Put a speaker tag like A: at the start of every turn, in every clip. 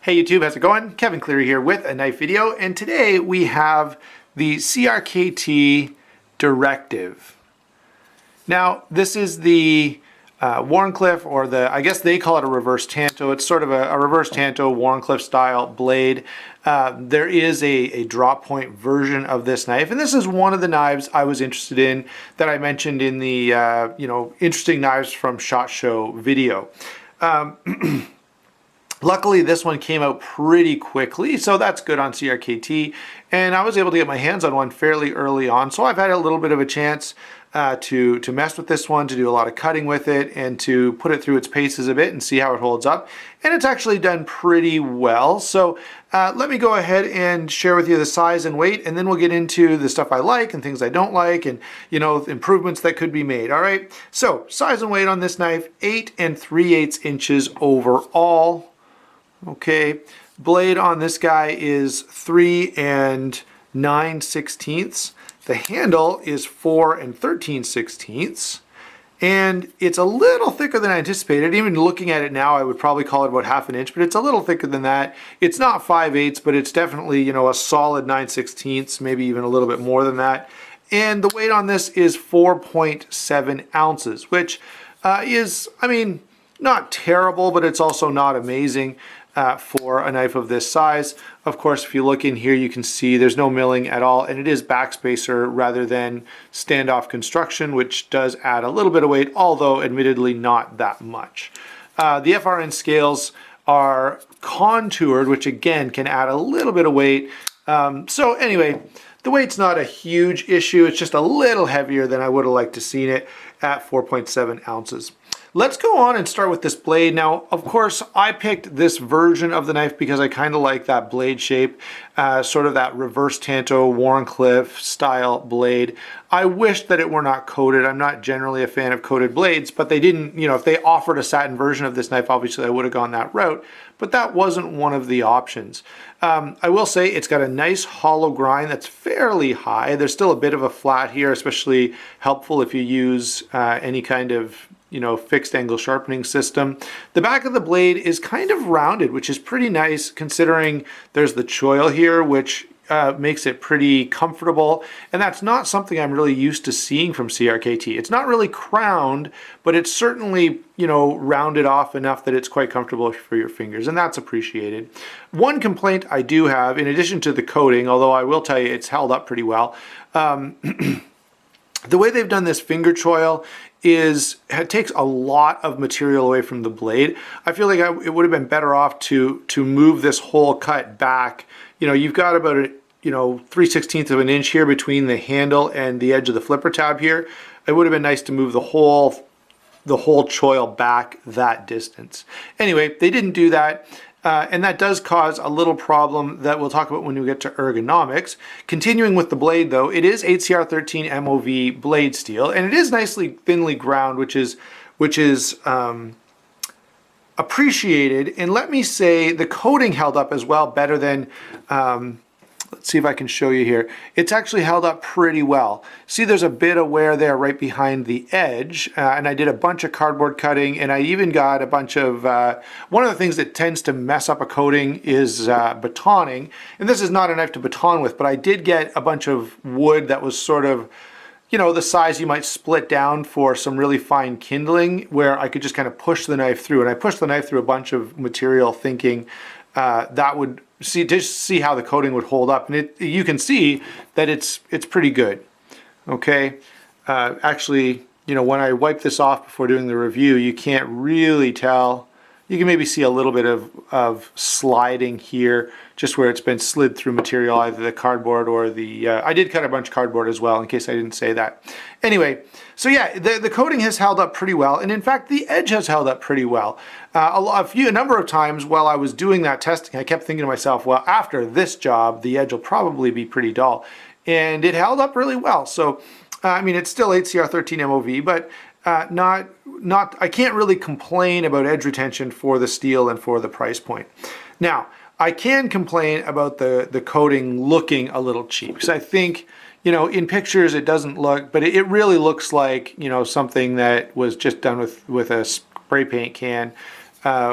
A: Hey YouTube, how's it going? Kevin Cleary here with a knife video, and today we have the CRKT Directive. Now, this is the Wharncliffe, or I guess they call it a reverse tanto. It's sort of a reverse tanto Wharncliffe style blade. There is a drop point version of this knife, and this is one of the knives I was interested in that I mentioned in the interesting knives from SHOT Show video. Luckily, this one came out pretty quickly, so that's good on CRKT, and I was able to get my hands on one fairly early on, so I've had a little bit of a chance to mess with this one, to do a lot of cutting with it, and to put it through its paces a bit and see how it holds up, and it's actually done pretty well. So let me go ahead and share with you the size and weight, and then we'll get into the stuff I like and things I don't like, and improvements that could be made. All right, so size and weight on this knife, 8 3/8 inches overall. Okay, blade on this guy is 3 9/16. The handle is 4 13/16, and it's a little thicker than I anticipated. Even looking at it now, I would probably call it about ½ an inch, but it's a little thicker than that. It's not 5/8, but it's definitely a solid 9/16, maybe even a little bit more than that. And the weight on this is 4.7 ounces, which is, I mean, not terrible, but it's also not amazing. For a knife of this size. Of course, if you look in here, you can see there's no milling at all, and it is backspacer rather than standoff construction, which does add a little bit of weight, although admittedly not that much. The FRN scales are contoured, which again can add a little bit of weight. So anyway, the weight's not a huge issue. It's just a little heavier than I would have liked to seen it at 4.7 ounces. Let's go on and start with this blade. Now, of course, I picked this version of the knife because I kind of like that blade shape, sort of that reverse tanto Wharncliffe style blade. I wish that it were not coated. I'm not generally a fan of coated blades, but they didn't, if they offered a satin version of this knife, obviously I would have gone that route, but that wasn't one of the options. I will say it's got a nice hollow grind that's fairly high. There's still a bit of a flat here, especially helpful if you use any kind of fixed angle sharpening system. The back of the blade is kind of rounded, which is pretty nice considering there's the choil here, which makes it pretty comfortable. And that's not something I'm really used to seeing from CRKT. It's not really crowned, but it's certainly, rounded off enough that it's quite comfortable for your fingers, and that's appreciated. One complaint I do have, in addition to the coating, although I will tell you it's held up pretty well, the way they've done this finger choil it takes a lot of material away from the blade. I feel like it would have been better off to move this whole cut back. You've got about a 3/16 of an inch here between the handle and the edge of the flipper tab here. It would have been nice to move the whole choil back that distance. Anyway, they didn't do that. And that does cause a little problem that we'll talk about when we get to ergonomics. Continuing with the blade though, it is 8CR13 MOV blade steel, and it is nicely thinly ground, which is appreciated. And let me say the coating held up as well, better than, let's see if I can show you here. It's actually held up pretty well. See, there's a bit of wear there right behind the edge, and I did a bunch of cardboard cutting, and I even got a bunch of, one of the things that tends to mess up a coating is batoning, and this is not a knife to baton with, but I did get a bunch of wood that was sort of, the size you might split down for some really fine kindling, where I could just kind of push the knife through, and I pushed the knife through a bunch of material thinking that would see how the coating would hold up, and you can see that it's pretty good. Okay, actually, when I wipe this off before doing the review, you can't really tell. You can maybe see a little bit of sliding here, just where it's been slid through material, either the cardboard or the, I did cut a bunch of cardboard as well, in case I didn't say that. Anyway, so yeah, the coating has held up pretty well, and in fact, the edge has held up pretty well. A number of times while I was doing that testing, I kept thinking to myself, well, after this job, the edge will probably be pretty dull. And it held up really well. So, I mean, it's still 8CR13 MOV, but I can't really complain about edge retention for the steel and for the price point. Now, I can complain about the coating looking a little cheap, because I think, in pictures it doesn't look, but it really looks like, something that was just done with a spray paint can,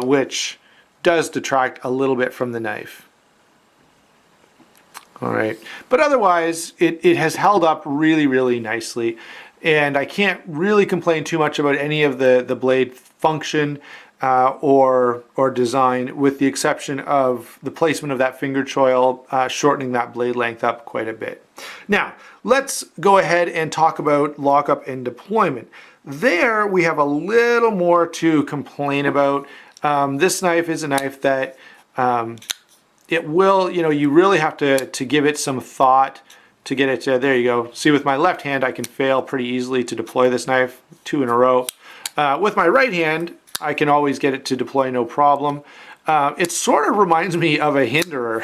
A: which does detract a little bit from the knife. All right, but otherwise it has held up really, really nicely, and I can't really complain too much about any of the blade function or design, with the exception of the placement of that finger choil, shortening that blade length up quite a bit. Now, let's go ahead and talk about lockup and deployment. There we have a little more to complain about. This knife is a knife that it will, you really have to give it some thought to get it to, there you go. See, with my left hand, I can fail pretty easily to deploy this knife 2 in a row. With my right hand, I can always get it to deploy no problem. It sort of reminds me of a hinderer,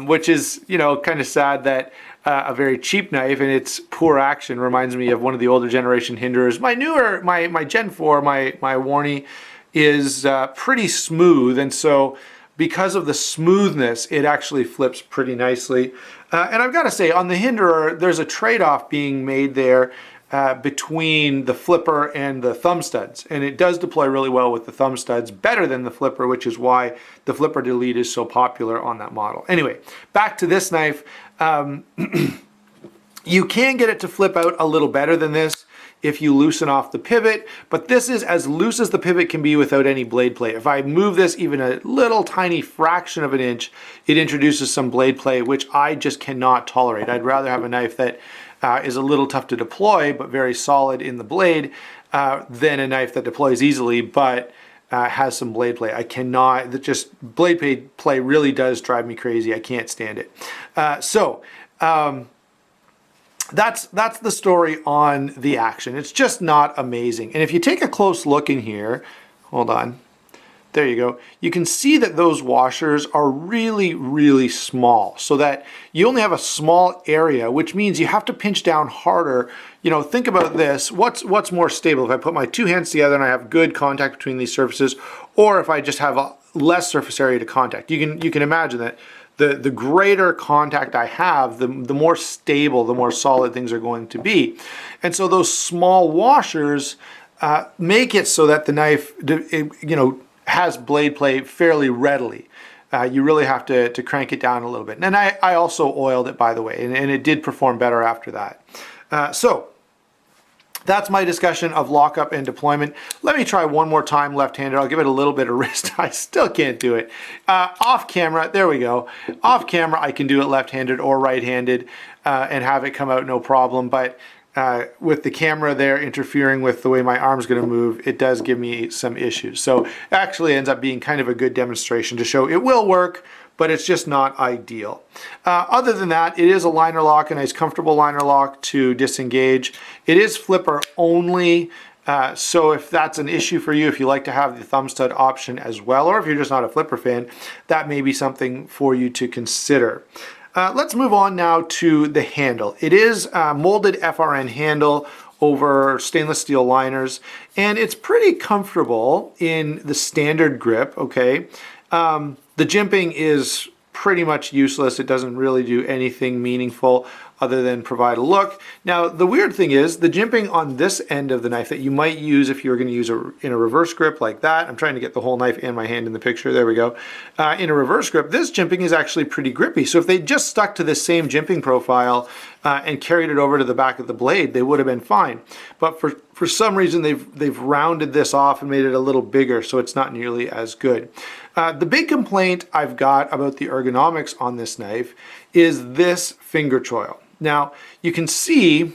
A: which is, kind of sad that a very cheap knife and its poor action reminds me of one of the older generation hinderers. My newer, my Gen 4, my Warney is pretty smooth, and so because of the smoothness, it actually flips pretty nicely. And I've got to say, on the hinderer, there's a trade-off being made there between the flipper and the thumb studs. And it does deploy really well with the thumb studs, better than the flipper, which is why the flipper delete is so popular on that model. Anyway, back to this knife. You can get it to flip out a little better than this if you loosen off the pivot, but this is as loose as the pivot can be without any blade play. If I move this even a little tiny fraction of an inch, it introduces some blade play, which I just cannot tolerate. I'd rather have a knife that is a little tough to deploy, but very solid in the blade, than a knife that deploys easily, but has some blade play. I cannot, blade play really does drive me crazy. I can't stand it. That's the story on the action. It's just not amazing. And if you take a close look in here, hold on, there you go. You can see that those washers are really, really small, so that you only have a small area, which means you have to pinch down harder. Think about this. What's more stable? If I put my 2 hands together and I have good contact between these surfaces, or if I just have a less surface area to contact. You can imagine that the greater contact I have, the more stable, the more solid things are going to be. And so those small washers make it so that the knife, has blade play fairly readily. You really have to crank it down a little bit. And I also oiled it, by the way, and it did perform better after that. So that's my discussion of lockup and deployment. Let me try one more time left-handed. I'll give it a little bit of wrist. I still can't do it. Off camera, there we go. Off camera, I can do it left-handed or right-handed and have it come out no problem. But with the camera there interfering with the way my arm's going to move, it does give me some issues. So it actually ends up being kind of a good demonstration to show it will work, but it's just not ideal. Other than that, it is a liner lock, a nice comfortable liner lock to disengage. It is flipper only, so if that's an issue for you, if you like to have the thumb stud option as well, or if you're just not a flipper fan, that may be something for you to consider. Let's move on now to the handle. It is a molded FRN handle over stainless steel liners, and it's pretty comfortable in the standard grip, okay? The jimping is pretty much useless. It doesn't really do anything meaningful other than provide a look. Now, the weird thing is the jimping on this end of the knife that you might use if you were going to use it in a reverse grip like that. I'm trying to get the whole knife and my hand in the picture. There we go. In a reverse grip, this jimping is actually pretty grippy. So if they just stuck to this same jimping profile and carried it over to the back of the blade, they would have been fine. But for some reason, they've rounded this off and made it a little bigger, so it's not nearly as good. The big complaint I've got about the ergonomics on this knife is this finger choil. Now, you can see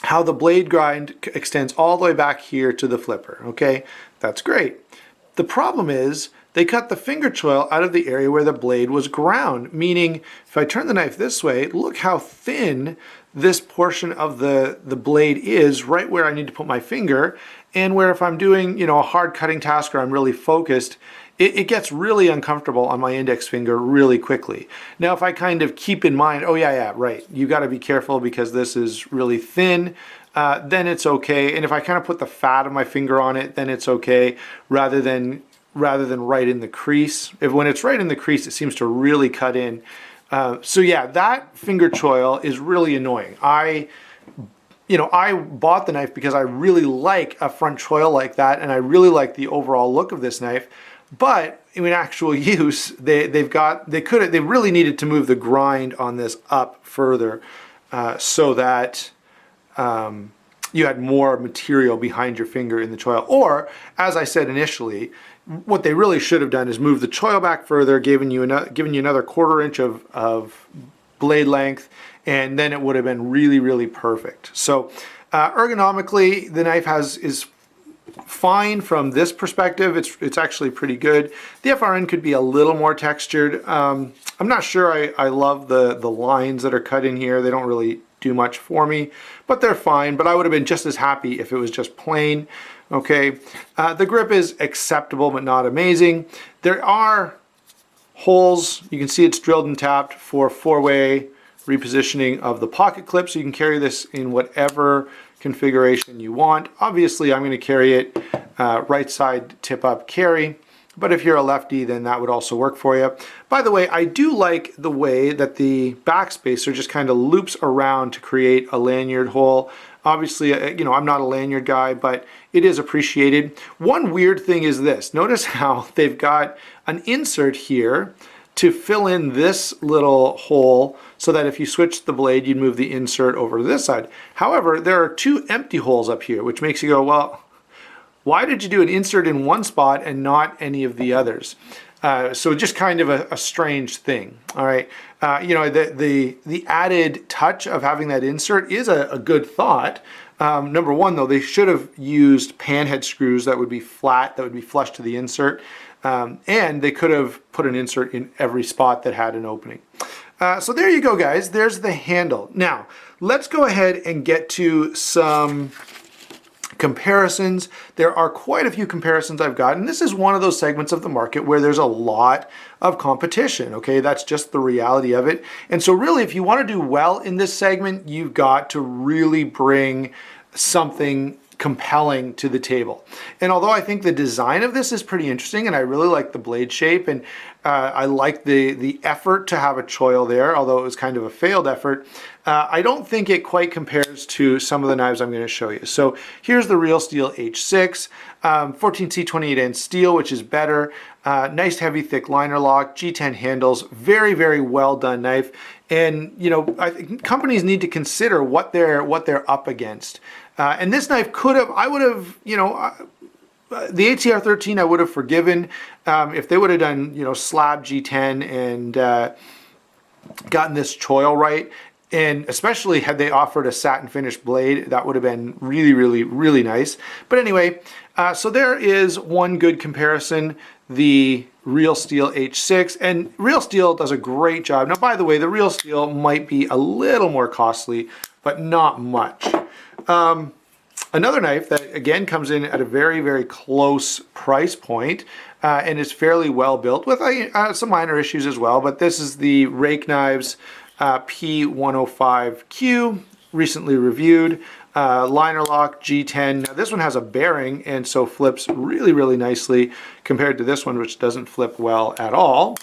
A: how the blade grind extends all the way back here to the flipper, okay? That's great. The problem is they cut the finger choil out of the area where the blade was ground, meaning if I turn the knife this way, look how thin this portion of the blade is right where I need to put my finger, and where if I'm doing, a hard cutting task or I'm really focused, it gets really uncomfortable on my index finger really quickly. Now, if I kind of keep in mind, oh yeah, right, you got to be careful because this is really thin, then it's okay. And if I kind of put the fat of my finger on it, then it's okay, rather than right in the crease. When it's right in the crease, it seems to really cut in. So yeah, that finger choil is really annoying. I bought the knife because I really like a front choil like that, and I really like the overall look of this knife. but in actual use, they really needed to move the grind on this up further so that you had more material behind your finger in the choil. Or, as I said initially, what they really should have done is move the choil back further, giving you another 1/4 inch of blade length, and then it would have been really, really perfect. So ergonomically, the knife is fine from this perspective. It's actually pretty good. The FRN could be a little more textured. I'm not sure I love the lines that are cut in here. They don't really do much for me, but they're fine. But I would have been just as happy if it was just plain. Okay, the grip is acceptable but not amazing. There are holes. You can see it's drilled and tapped for 4-way repositioning of the pocket clip, so you can carry this in whatever configuration you want. Obviously, I'm going to carry it right side tip up carry, but if you're a lefty, then that would also work for you. By the way, I do like the way that the backspacer just kind of loops around to create a lanyard hole. Obviously, you know, I'm not a lanyard guy, but it is appreciated. One weird thing is this. Notice how they've got an insert here to fill in this little hole so that if you switch the blade, you'd move the insert over to this side. However, there are 2 empty holes up here, which makes you go, well, why did you do an insert in one spot and not any of the others? So just kind of a strange thing. All right, you know, the added touch of having that insert is a good thought. Number one, though, they should have used panhead screws that would be flat, that would be flush to the insert, and they could have put an insert in every spot that had an opening. So there you go, guys. There's the handle. Now, let's go ahead and get to some comparisons. There are quite a few comparisons I've got, and this is one of those segments of the market where there's a lot of competition. Okay, that's just the reality of it. And so really, if you want to do well in this segment, you've got to really bring something compelling to the table. And although I think the design of this is pretty interesting, and I really like the blade shape, and I like the effort to have a choil there, although it was kind of a failed effort, I don't think it quite compares to some of the knives I'm going to show you. So here's the Real Steel H6, 14C28N steel, which is better. Nice heavy thick liner lock, G10 handles, very, very well done knife. And you know, I think companies need to consider what they're up against. And this knife I would have, you know, the ATR 13 I would have forgiven if they would have done, you know, slab G10 and gotten this choil right. And especially had they offered a satin finish blade, that would have been really, really, really nice. But anyway, so there is one good comparison, the Real Steel H6, and Real Steel does a great job. Now, by the way, the Real Steel might be a little more costly, but not much. Another knife that again comes in at a very, very close price point and is fairly well built with some minor issues as well, but this is the Rake Knives P105Q, recently reviewed, liner lock G10. Now this one has a bearing and so flips really, really nicely compared to this one, which doesn't flip well at all.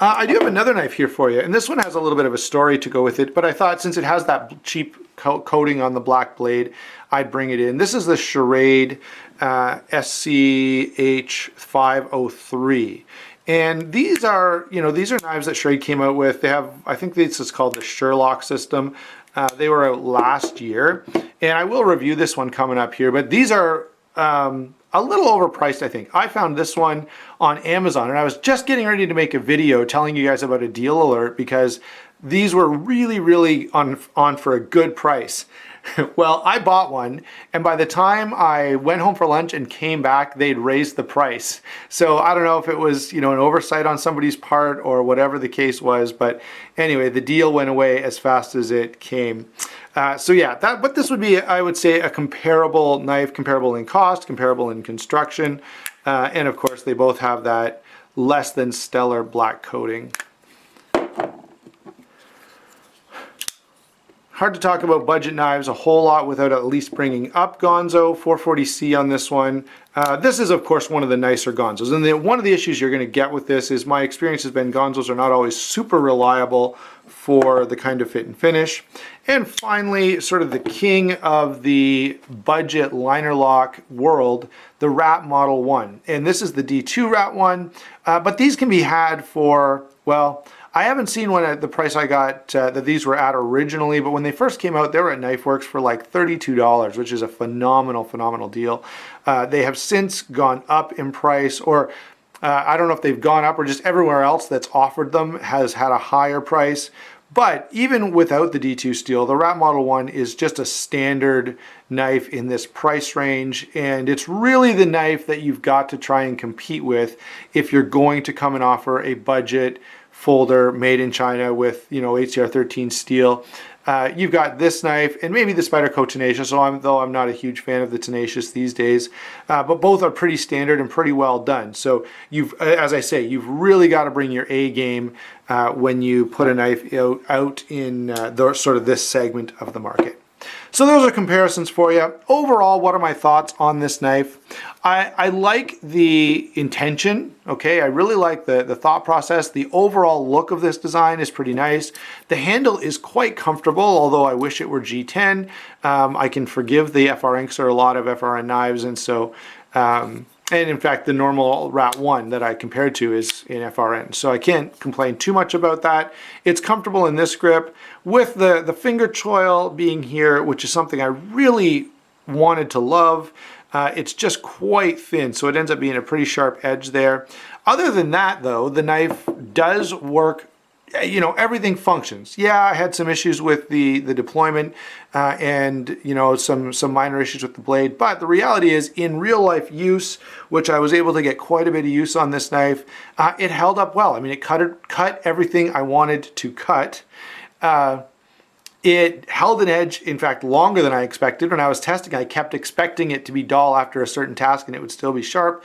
A: I do have another knife here for you, and this one has a little bit of a story to go with it, but I thought since it has that cheap coating on the black blade, I'd bring it in. This is the Charade SCH503. And these are, you know, these are knives that Charade came out with. They have, I think this is called the Sherlock system. They were out last year, and I will review this one coming up here, but these are a little overpriced, I think. I found this one on Amazon, and I was just getting ready to make a video telling you guys about a deal alert because these were really, really on for a good price. Well, I bought one, and by the time I went home for lunch and came back, they'd raised the price. So I don't know if it was, you know, an oversight on somebody's part or whatever the case was, but anyway, the deal went away as fast as it came. So yeah, but this would be, I would say, a comparable knife, comparable in cost, comparable in construction, and of course they both have that less than stellar black coating. Hard to talk about budget knives a whole lot without at least bringing up Gonzo 440C on this one. This is, of course, one of the nicer Gonzos. And one of the issues you're going to get with this is my experience has been Gonzos are not always super reliable for the kind of fit and finish. And finally, sort of the king of the budget liner lock world, the Rat Model 1. And this is the D2 Rat 1, but these can be had for, well, I haven't seen one at the price I got that these were at originally, but when they first came out, they were at KnifeWorks for like $32, which is a phenomenal deal. They have since gone up in price, or I don't know if they've gone up or just everywhere else that's offered them has had a higher price. But even without the D2 steel, the Rat Model 1 is just a standard knife in this price range, and it's really the knife that you've got to try and compete with if you're going to come and offer a budget folder made in China with, you know, HCR13 steel. You've got this knife and maybe the Spyderco Tenacious, though I'm not a huge fan of the Tenacious these days, but both are pretty standard and pretty well done. So you've, as I say, you've really got to bring your A game when you put a knife out in sort of this segment of the market. So those are comparisons for you. Overall, what are my thoughts on this knife? I like the intention, okay? I really like the thought process. The overall look of this design is pretty nice. The handle is quite comfortable, although I wish it were G10. I can forgive the FRN, there are a lot of FRN knives, and so, and in fact, the normal Rat 1 that I compared to is in FRN. So I can't complain too much about that. It's comfortable in this grip. With the finger choil being here, which is something I really wanted to love, it's just quite thin, so it ends up being a pretty sharp edge there. Other than that, though, the knife does work. You know, everything functions. Yeah, I had some issues with the deployment and, you know, some minor issues with the blade, but the reality is in real life use, which I was able to get quite a bit of use on this knife, it held up well. I mean, it cut everything I wanted to cut. It held an edge, in fact, longer than I expected. When I was testing, I kept expecting it to be dull after a certain task and it would still be sharp.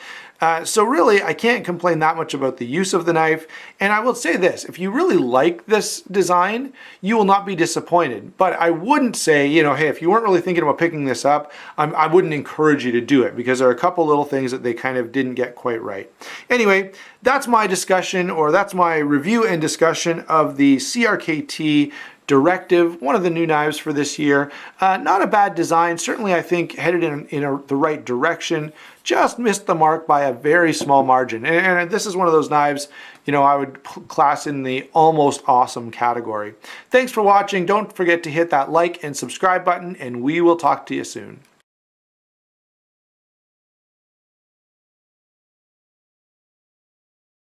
A: So really, I can't complain that much about the use of the knife. And I will say this, if you really like this design, you will not be disappointed. But I wouldn't say, you know, hey, if you weren't really thinking about picking this up, I wouldn't encourage you to do it because there are a couple little things that they kind of didn't get quite right. Anyway, that's my discussion, or that's my review and discussion of the CRKT Directive, one of the new knives for this year. Not a bad design, certainly I think headed in the right direction, just missed the mark by a very small margin. And this is one of those knives, you know, I would class in the almost awesome category. Thanks for watching. Don't forget to hit that like and subscribe button, and we will talk to you soon.